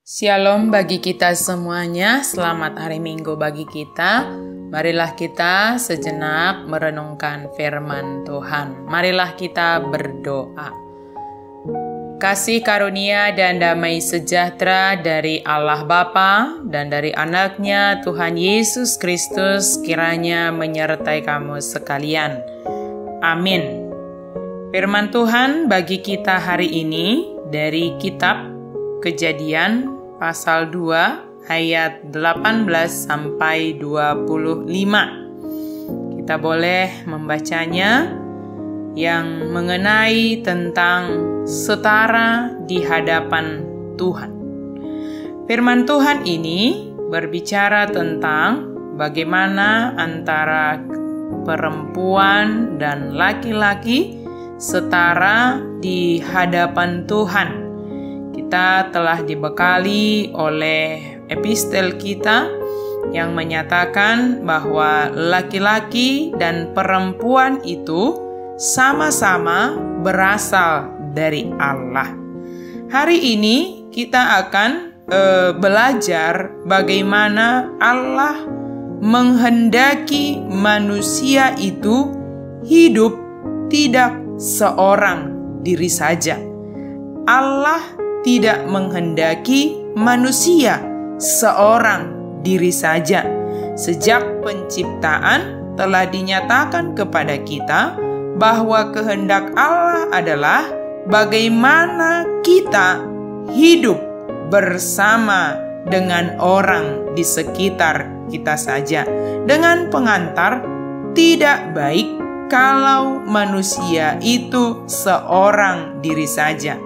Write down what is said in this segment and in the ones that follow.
Shalom bagi kita semuanya, selamat hari Minggu bagi kita. Marilah kita sejenak merenungkan firman Tuhan. Marilah kita berdoa. Kasih karunia dan damai sejahtera dari Allah Bapa dan dari anaknya Tuhan Yesus Kristus kiranya menyertai kamu sekalian. Amin. Firman Tuhan bagi kita hari ini dari kitab Kejadian pasal 2 ayat 18 sampai 25. Kita boleh membacanya yang mengenai tentang setara di hadapan Tuhan. Firman Tuhan ini berbicara tentang bagaimana antara perempuan dan laki-laki setara di hadapan Tuhan. Kita telah dibekali oleh epistel kita yang menyatakan bahwa laki-laki dan perempuan itu sama-sama berasal dari Allah. Hari ini kita akan belajar bagaimana Allah menghendaki manusia itu hidup tidak seorang diri saja. Allah tidak menghendaki manusia seorang diri saja. Sejak penciptaan telah dinyatakan kepada kita bahwa kehendak Allah adalah bagaimana kita hidup bersama dengan orang di sekitar kita saja. Dengan pengantar, tidak baik kalau manusia itu seorang diri saja.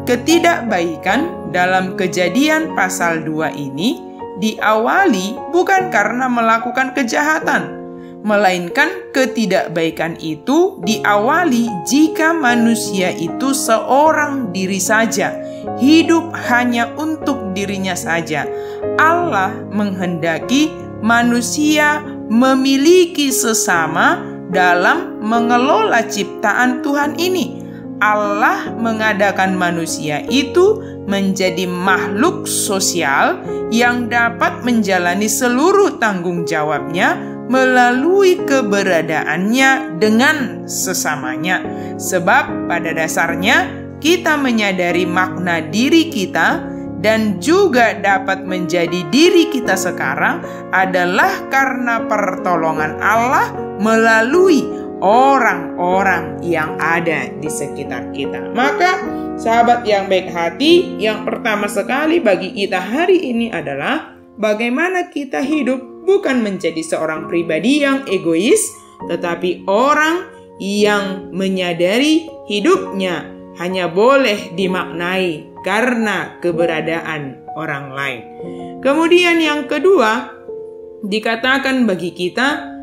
Ketidakbaikan dalam Kejadian pasal 2 ini diawali bukan karena melakukan kejahatan, melainkan ketidakbaikan itu diawali jika manusia itu seorang diri saja, hidup hanya untuk dirinya saja. Allah menghendaki manusia memiliki sesama dalam mengelola ciptaan Tuhan ini. Allah mengadakan manusia itu menjadi makhluk sosial yang dapat menjalani seluruh tanggung jawabnya melalui keberadaannya dengan sesamanya. Sebab pada dasarnya kita menyadari makna diri kita dan juga dapat menjadi diri kita sekarang adalah karena pertolongan Allah melalui orang-orang yang ada di sekitar kita. Maka sahabat yang baik hati, yang pertama sekali bagi kita hari ini adalah bagaimana kita hidup bukan menjadi seorang pribadi yang egois, tetapi orang yang menyadari hidupnya hanya boleh dimaknai karena keberadaan orang lain. Kemudian yang kedua, dikatakan bagi kita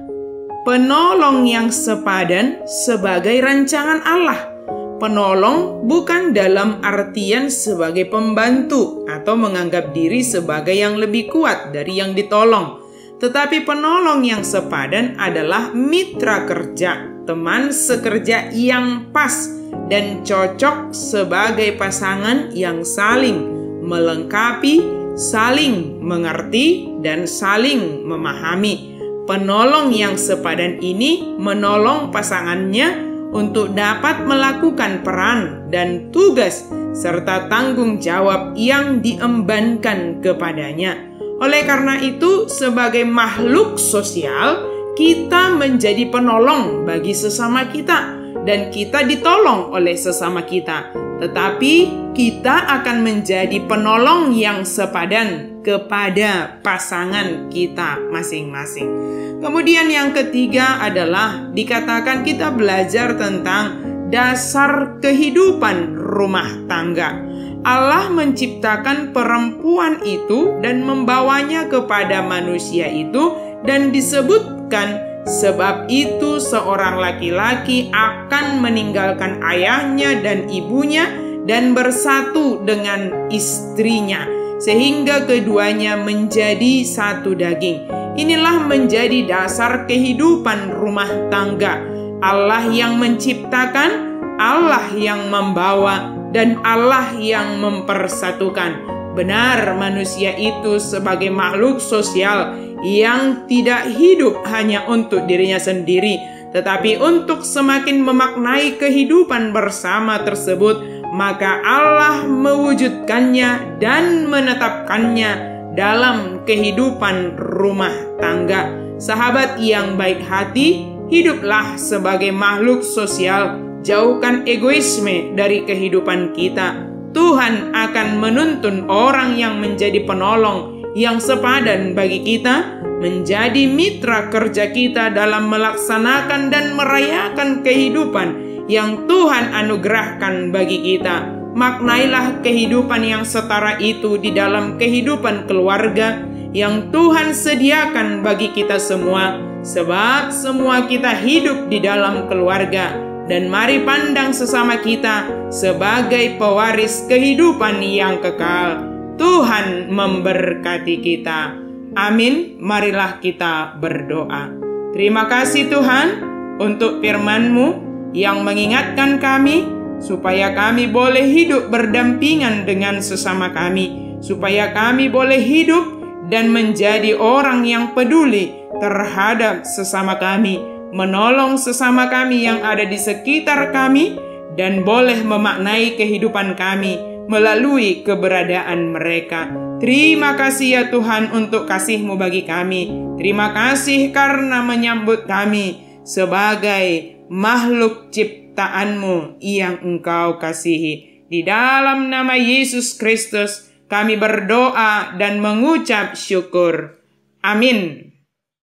penolong yang sepadan sebagai rancangan Allah. Penolong bukan dalam artian sebagai pembantu atau menganggap diri sebagai yang lebih kuat dari yang ditolong. Tetapi penolong yang sepadan adalah mitra kerja, teman sekerja yang pas dan cocok sebagai pasangan yang saling melengkapi, saling mengerti, dan saling memahami. Penolong yang sepadan ini menolong pasangannya untuk dapat melakukan peran dan tugas serta tanggung jawab yang diembankan kepadanya. Oleh karena itu, sebagai makhluk sosial, kita menjadi penolong bagi sesama kita dan kita ditolong oleh sesama kita. Tetapi kita akan menjadi penolong yang sepadan kepada pasangan kita masing-masing. Kemudian yang ketiga adalah dikatakan kita belajar tentang dasar kehidupan rumah tangga. Allah menciptakan perempuan itu dan membawanya kepada manusia itu, dan disebutkan sebab itu seorang laki-laki akan meninggalkan ayahnya dan ibunya dan bersatu dengan istrinya, sehingga keduanya menjadi satu daging. Inilah menjadi dasar kehidupan rumah tangga. Allah yang menciptakan, Allah yang membawa, dan Allah yang mempersatukan. Benar, manusia itu sebagai makhluk sosial yang tidak hidup hanya untuk dirinya sendiri, tetapi untuk semakin memaknai kehidupan bersama tersebut, maka Allah mewujudkannya dan menetapkannya dalam kehidupan rumah tangga. Sahabat yang baik hati, hiduplah sebagai makhluk sosial. Jauhkan egoisme dari kehidupan kita. Tuhan akan menuntun orang yang menjadi penolong yang sepadan bagi kita, menjadi mitra kerja kita dalam melaksanakan dan merayakan kehidupan yang Tuhan anugerahkan bagi kita. Maknailah kehidupan yang setara itu di dalam kehidupan keluarga yang Tuhan sediakan bagi kita semua, sebab semua kita hidup di dalam keluarga. Dan mari pandang sesama kita sebagai pewaris kehidupan yang kekal. Tuhan memberkati kita. Amin. Marilah kita berdoa. Terima kasih Tuhan untuk firman-Mu yang mengingatkan kami supaya kami boleh hidup berdampingan dengan sesama kami, supaya kami boleh hidup dan menjadi orang yang peduli terhadap sesama kami, menolong sesama kami yang ada di sekitar kami, dan boleh memaknai kehidupan kami melalui keberadaan mereka. Terima kasih ya Tuhan untuk kasih-Mu bagi kami. Terima kasih karena menyambut kami sebagai makhluk ciptaan-Mu yang Engkau kasihi. Di dalam nama Yesus Kristus kami berdoa dan mengucap syukur. Amin.